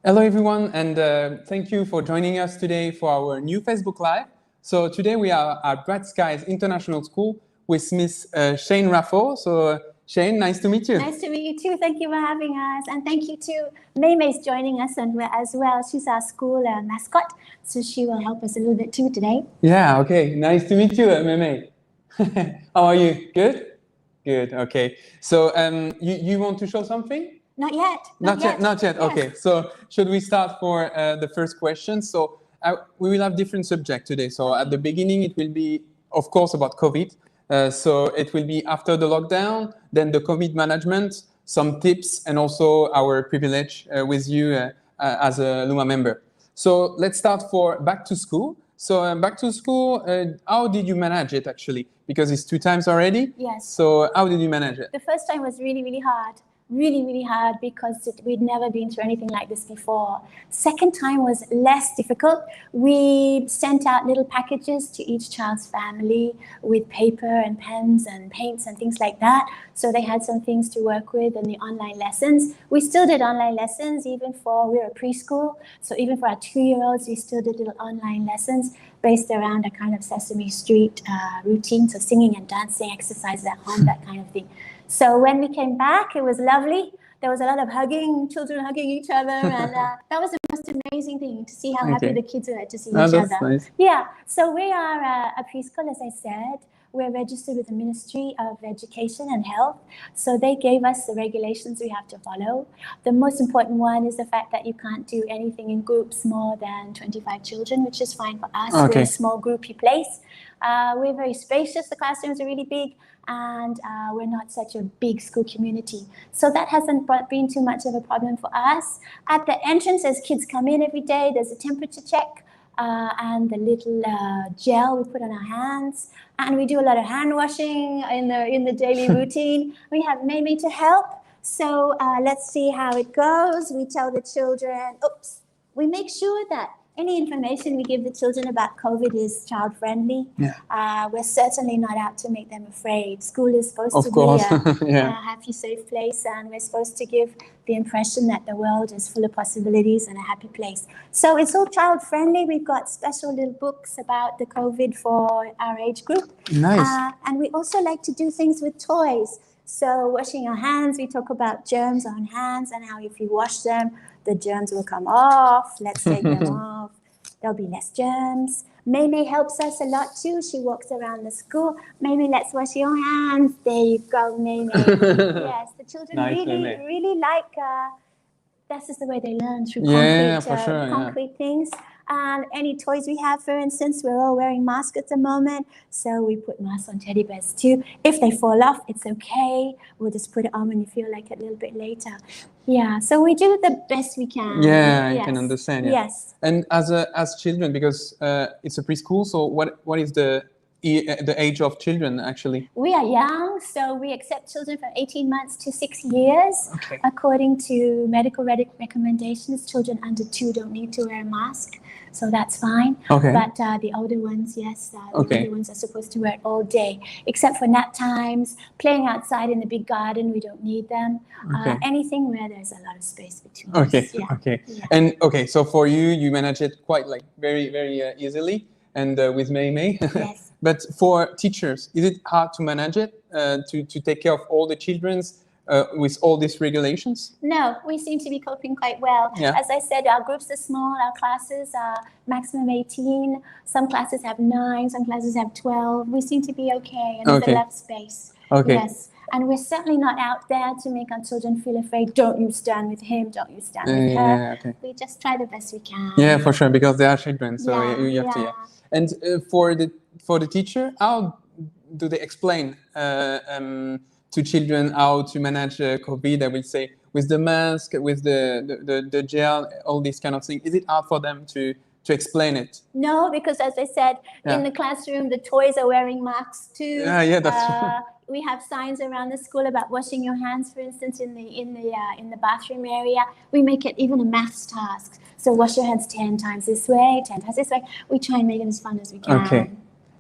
Hello, everyone, and thank you for joining us today for our new Facebook Live. So today we are at Bright Skies International School with Miss Shayne Raffaud. So Shayne, nice to meet you. Nice to meet you too. Thank you for having us. And thank you to may's joining us as well. She's our school mascot, so she will help us a little bit too today. Yeah, okay. Nice to meet you, May. How are you? Good? Good, okay. So you want to show something? Not yet. Not yet. Yes. Okay, so should we start for the first question? So we will have different subjects today. So at the beginning, it will be, of course, about COVID. So it will be after the lockdown, then the COVID management, some tips, and also our privilege with you as a Luma member. So let's start for back to school. So back to school, how did you manage it actually? Because it's 2 times already. Yes. So how did you manage it? The first time was really hard. Really hard because we'd never been through anything like this before. Second time was less difficult. We sent out little packages to each child's family with paper and pens and paints and things like that. So they had some things to work with in the online lessons. We still did online lessons even we're a preschool. So even for our 2-year-olds, we still did little online lessons based around a kind of Sesame Street routine. So singing and dancing, exercises at home, that kind of thing. So when we came back, it was lovely. There was a lot of hugging, children hugging each other. And that was the most amazing thing, to see how happy the kids were to see each other. Nice. Yeah, so we are a preschool, as I said. We're registered with the Ministry of Education and Health. So they gave us the regulations we have to follow. The most important one is the fact that you can't do anything in groups more than 25 children, which is fine for us. Okay. We're a small groupy place. We're very spacious. The classrooms are really big. And we're not such a big school community. So that hasn't been too much of a problem for us. At the entrance, as kids come in every day, there's a temperature check and the little gel we put on our hands. And we do a lot of hand washing in the daily routine. We have May to help. So let's see how it goes. We tell the children, we make sure that any information we give the children about COVID is child-friendly. Yeah. We're certainly not out to make them afraid. School is supposed to be a happy, safe place, and we're supposed to give the impression that the world is full of possibilities and a happy place. So it's all child-friendly. We've got special little books about the COVID for our age group. Nice. And we also like to do things with toys. So washing our hands, we talk about germs on hands and how if you wash them, the germs will come off. Let's take them off. There'll be less germs. May helps us a lot too. She walks around the school. May, let's wash your hands. There you go, May. Yes, the children really like, that's just the way they learn through concrete things. And any toys we have, for instance, we're all wearing masks at the moment. So we put masks on teddy bears too. If they fall off, it's okay. We'll just put it on when you feel like it a little bit later. Yeah, so we do the best we can. Yeah, I can understand. Yeah. Yes. And as children, because it's a preschool, so what is the age of children actually? We are young, so we accept children from 18 months to 6 years. Okay. According to medical recommendations, children under 2 don't need to wear a mask. So that's fine. Okay. But the older ones, yes, the older ones are supposed to wear it all day, except for nap times, playing outside in the big garden, we don't need them. Okay. Anything where there's a lot of space between us. Yeah. Okay. Yeah. And so for you manage it quite like very easily, and with May. Yes. But for teachers, is it hard to manage it, to take care of all the children's with all these regulations? No, we seem to be coping quite well. Yeah. As I said, our groups are small, our classes are maximum 18. Some classes have 9, some classes have 12. We seem to be okay, and there's enough space. Okay. Yes. And we're certainly not out there to make our children feel afraid. Don't you stand with him, don't you stand with her. Yeah, okay. We just try the best we can. Yeah, for sure, because they are children, so you have to. Yeah. And for the teacher, how do they explain to children how to manage COVID? I will say with the mask, with the gel, all these kind of things. Is it hard for them to explain it? No, because as I said, in the classroom, the toys are wearing masks too. Yeah, that's true. We have signs around the school about washing your hands, for instance, in the bathroom area. We make it even a maths task. So wash your hands 10 times this way, 10 times this way. We try and make it as fun as we can.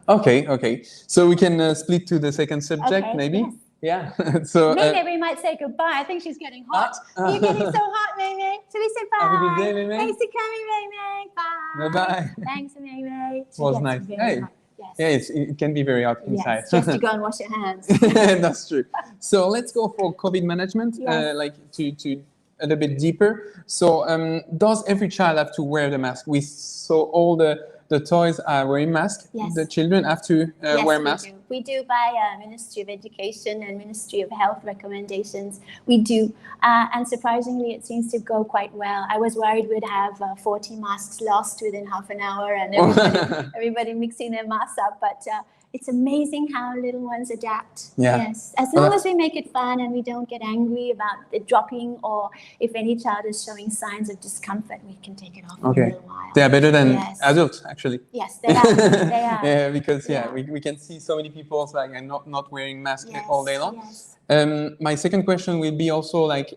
Okay. So we can split to the second subject, maybe. Yes. Yeah. So Maybe we might say goodbye. I think she's getting hot. You're getting so hot, Mayme. Shall we say bye? Have a good day, Mayme. Thanks for coming, Mayme. Bye. Bye-bye. Thanks, Mayme. It was nice. Hey. Yes. Yeah, it can be very hot inside. Yes, just to go and wash your hands. That's true. So let's go for COVID management, Yes. like to a little bit deeper. So does every child have to wear the mask? We saw all the toys are wearing masks. Yes. The children have to wear masks. We do by Ministry of Education and Ministry of Health recommendations. We do. And surprisingly, it seems to go quite well. I was worried we'd have 40 masks lost within half an hour and everybody mixing their masks up. But it's amazing how little ones adapt. Yeah. Yes. As long as we make it fun and we don't get angry about it dropping, or if any child is showing signs of discomfort, we can take it off for a little while. They are better than Yes. adults, actually. Yes, they are. They are. Yeah, because Yeah. we can see so many people like not wearing masks Yes, all day long. yes. My second question will be also like,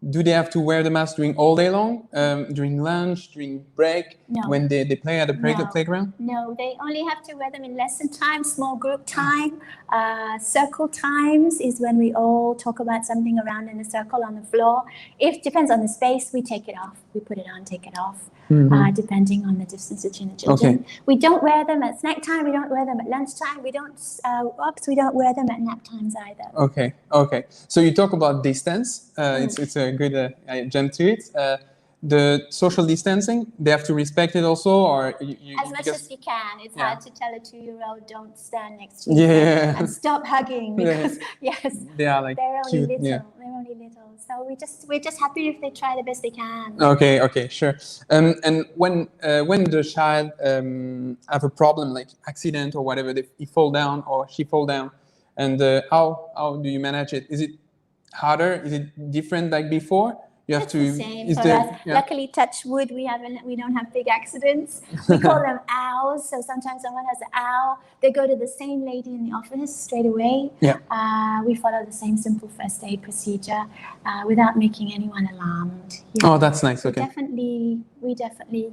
do they have to wear the mask during all day long, during lunch, during break, No. when they play at the No. playground? No, they only have to wear them in lesson time, small group time. Circle times is when we all talk about something around in a circle on the floor. If depends on the space, we take it off. We put it on, take it off, depending on the distance between the children. Okay. We don't wear them at snack time. We don't wear them at lunchtime. We don't. We don't wear them at nap times either. Okay. So you talk about distance. It's a good jump to it. The social distancing, they have to respect it also, or As much as you can. It's Yeah. hard to tell a 2-year-old don't stand next to you Yeah. and stop hugging because yes, they are like they're only cute. little. Yeah. They're only little. So we're just happy if they try the best they can. Okay, sure. And when the child have a problem like accident or whatever, he fall down or she fall down, and how do you manage it? Is it harder? Is it different like before? You have It's to. the same is for there- us. yeah. Luckily, touch wood, we don't have big accidents. We call them owls. So sometimes someone has an owl, they go to the same lady in the office straight away. Yeah. We follow the same simple first aid procedure without making anyone alarmed. Yeah. Oh, that's nice. Okay. We definitely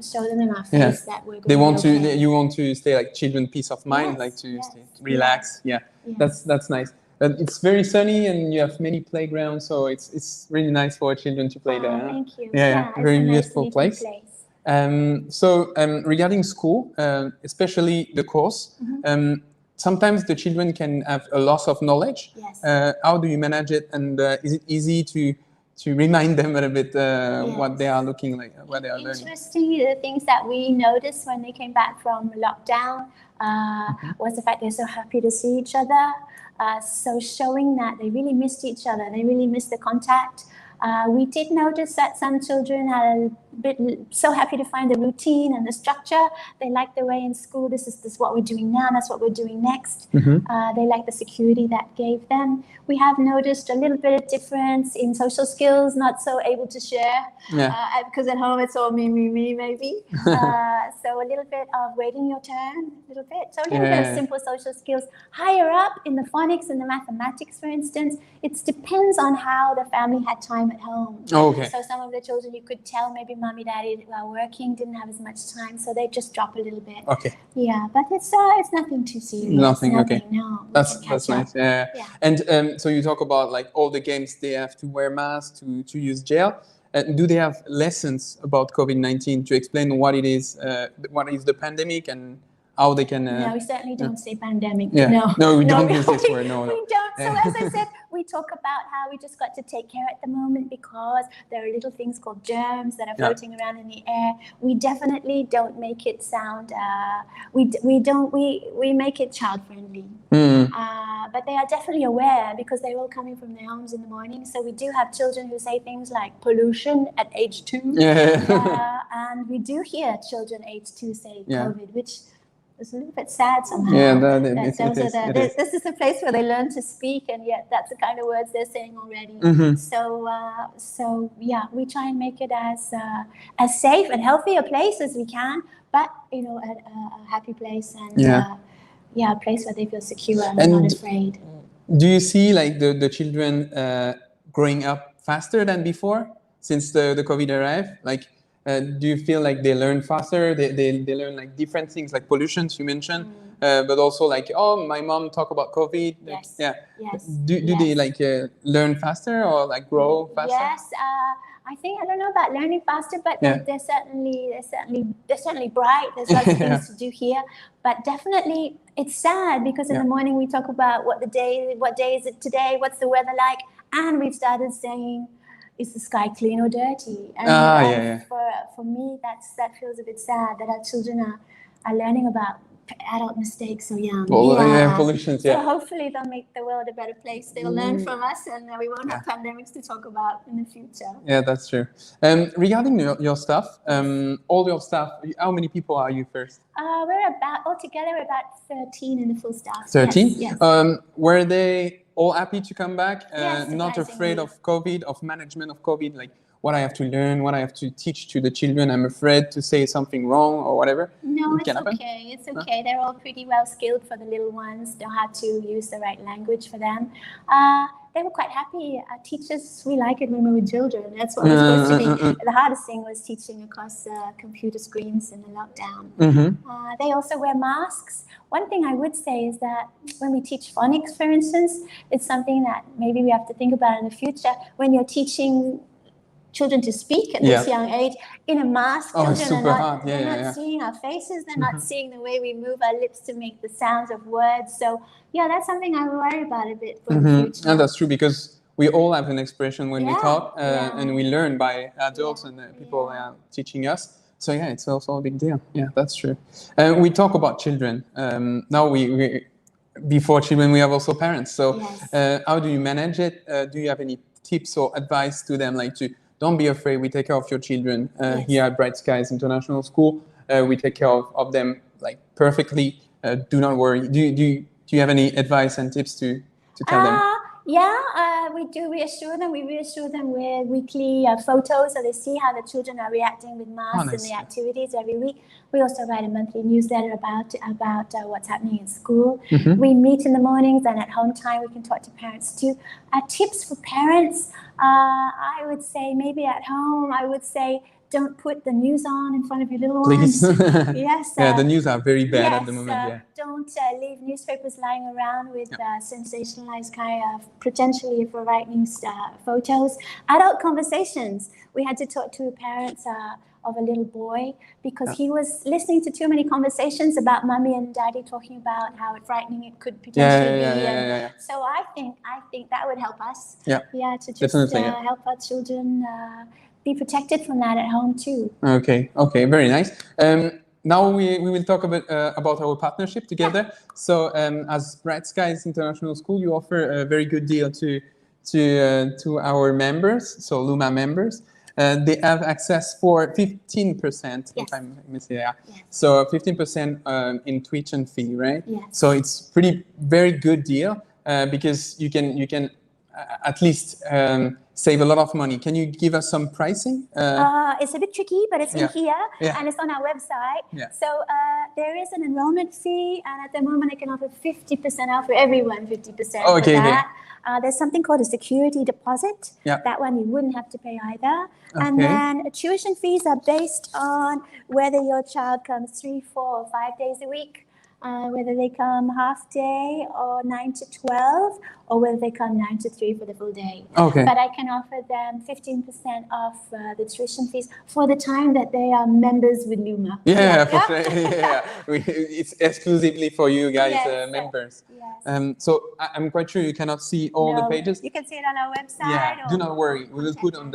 show them in our face Yeah. that we're going They want okay. to. You want to stay like children, peace of mind, Yes, like to yes, stay, relax. Yeah. That's nice. It's very sunny and you have many playgrounds, so it's really nice for children to play Oh, there. thank you. Yeah, it's very a nice beautiful little place. So regarding school, especially the course, sometimes the children can have a loss of knowledge. Yes. How do you manage it, and is it easy to remind them a little bit what they are looking like, what they are learning? Interestingly, the things that we noticed when they came back from lockdown was the fact they're so happy to see each other. So showing that they really missed each other, they really missed the contact. We did notice that some children had a bit so happy to find the routine and the structure. They liked the way in school, this is what we're doing now, that's what we're doing next. They like the security that gave them. We have noticed a little bit of difference in social skills, not so able to share, because at home it's all me, maybe. So a little bit of waiting your turn, a little bit. So a little bit of simple social skills. Higher up in the phonics and the mathematics, for instance, it depends on how the family had time at home. Okay. So some of the children, you could tell maybe mommy, daddy were working, didn't have as much time, so they just drop a little bit. Okay. Yeah, but it's nothing too serious. Nothing. Okay. No. That's nice. Yeah. Yeah. And so you talk about like all the games they have to wear masks, to use gel. Do they have lessons about COVID-19 to explain what it is, what is the pandemic, and how they can? No, we certainly don't say pandemic. Yeah. No, we don't use this word. No. We don't. So as I said, we talk about how we just got to take care at the moment because there are little things called germs that are floating around in the air. We definitely don't make it sound. We make it child friendly. But they are definitely aware because they're all coming from their homes in the morning. So we do have children who say things like pollution at age 2. Yeah. And we do hear children age 2 say Yeah. COVID, which is a little bit sad somehow. Yeah, this is the place where they learn to speak, and yet that's the kind of words they're saying already. So yeah, we try and make it as safe and healthy a place as we can, but a happy place and a place where they feel secure and not afraid. Do you see like the children growing up faster than before since the COVID arrived? Like do you feel like they learn faster? They learn like different things like pollution, you mentioned, but also like, oh, my mom talk about COVID. Yes. Yeah. Yes. Do they like learn faster or like grow faster? Yes. I think I don't know about learning faster, but they're certainly bright. There's lots of things to do here, but definitely it's sad because in the morning we talk about what day is it today, what's the weather like, and we've started saying, is the sky clean or dirty? And for me, that feels a bit sad that our children are learning about adult mistakes so young. Pollution. So hopefully they'll make the world a better place. They'll learn from us, and we won't have pandemics to talk about in the future. Yeah, that's true. Regarding your staff, all your staff, how many people are you first? Altogether we're about 13 in the full staff. 13? Yes. Were they all happy to come back? Yes, not afraid of COVID, of management of COVID, like what I have to learn, what I have to teach to the children. I'm afraid to say something wrong or whatever. No, it's okay. It's okay. They're all pretty well skilled for the little ones. Know how to use the right language for them. They were quite happy. Teachers, we like it when we were children. That's what was supposed to be. The hardest thing was teaching across computer screens in the lockdown. They also wear masks. One thing I would say is that when we teach phonics, for instance, it's something that maybe we have to think about in the future. When you're teaching children to speak at this young age in a mask, children are not seeing our faces, they're not seeing the way we move our lips to make the sounds of words. So that's something I worry about a bit for the future. And that's true, because we all have an expression when we talk, and we learn by adults and people teaching us. So it's also a big deal. Yeah, that's true. We talk about children. Now we before children, we have also parents. So how do you manage it? Do you have any tips or advice to them, like to don't be afraid, we take care of your children here at Bright Skies International School. We take care of them like perfectly. Do not worry. Do you have any advice and tips to tell them? We do reassure them. We reassure them with weekly photos so they see how the children are reacting with masks and the activities every week. We also write a monthly newsletter about what's happening in school. We meet in the mornings, and at home time we can talk to parents too. Tips for parents, I would say maybe at home, I would say don't put the news on in front of your little ones. Yes. The news are very bad at the moment. Don't leave newspapers lying around with sensationalized kind of potentially for right news photos. Adult conversations. We had to talk to parents of a little boy because he was listening to too many conversations about mommy and daddy talking about how frightening it could potentially be. So I think that would help us. To just help our children be protected from that at home too. Okay, very nice. Now we will talk a bit about our partnership together. So as Bright Skies International School, you offer a very good deal to our members, so Luma members. They have access for 15%, if I'm missing. So 15% in tuition fee, right? So it's very good deal because you can at least save a lot of money. Can you give us some pricing? It's a bit tricky, but it's in here and it's on our website. So there is an enrollment fee, and at the moment I can offer 50% off for everyone, 50% for that. There's something called a security deposit. That one you wouldn't have to pay either. And then tuition fees are based on whether your child comes 3, 4, or 5 days a week. Whether they come half day or 9 to 12, or whether they come 9 to 3 for the full day. But I can offer them 15% off the tuition fees for the time that they are members with Luma. For sure. It's exclusively for you guys, members. So I'm quite sure you cannot see all the pages. You can see it on our website. Do not worry. We will put on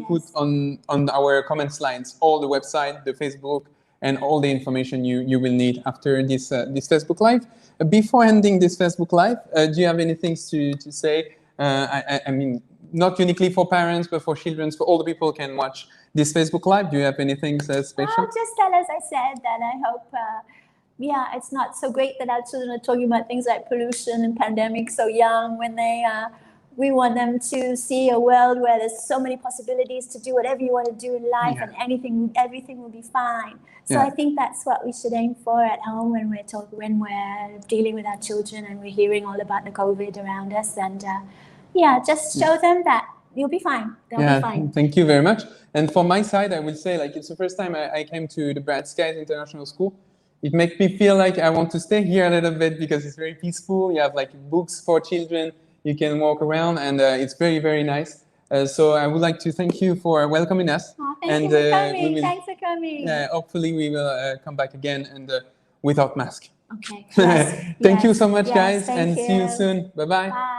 put on our comments lines all the website, the Facebook, and all the information you will need after this Facebook Live. Before ending this Facebook Live, do you have anything to say? I mean, not uniquely for parents, but for children, for all the people who can watch this Facebook Live. Do you have anything special? Just tell, as I said, that I hope, it's not so great that our children are talking about things like pollution and pandemics so young when we want them to see a world where there's so many possibilities to do whatever you want to do in life, and everything will be fine. So I think that's what we should aim for at home when we're dealing with our children and we're hearing all about the COVID around us. And just show them that you'll be fine. They'll Yeah, be fine. thank you very much. And from my side, I will say, like, it's the first time I came to the Bright Skies International School. It makes me feel like I want to stay here a little bit because it's very peaceful. You have like books for children. You can walk around, and it's very, very nice. So I would like to thank you for welcoming us. Oh, thank you for coming. Thanks for coming. Hopefully we will come back again and without mask. Okay. Yes. Thank you so much, yes, guys, thank and you. see you soon. Bye-bye. Bye.